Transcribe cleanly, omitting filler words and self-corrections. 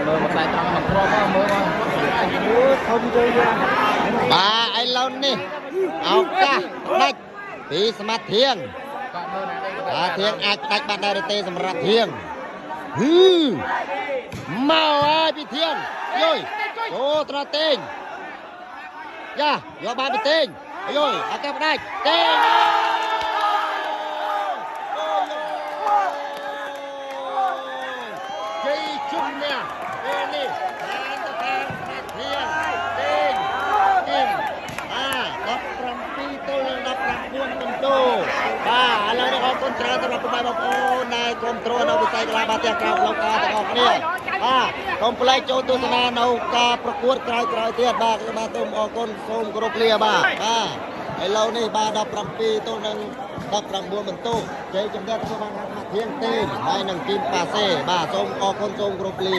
mơ một lại trăng mặt pro mơ không chơi ra bà ai lâu nè áo ca đạch tí smart thiêng thiêng ai đạch bạn đây tê sầm rạp thiêng mau ai bị thiêng rồi ô tra tên ya do ba bị tên rồi akan đạch tên chơi chung nè iniឥឡូវនេះអរគុណច្រើនសម្រាប់ពុកម៉ែបងប្អូនដែលគ្រប់គ្រងនៅវិស័យកីឡាបាល់ទះក្រៅផ្លូវការទាំងអស់គ្នាបាទកុំភ្លេចចូលទស្សនានៅការប្រកួតក្រោយៗទៀតបាទខ្ញុំបាទសូមអរគុណសូមគោរពលាបាទឥឡូវនេះបាទ17ទល់នឹង19បន្ទុកជ័យជំនះធ្វើបានហាត់ធាងទេហើយនឹងគីមប៉ាសេបាទសូមអរគុណសូមគោរពលា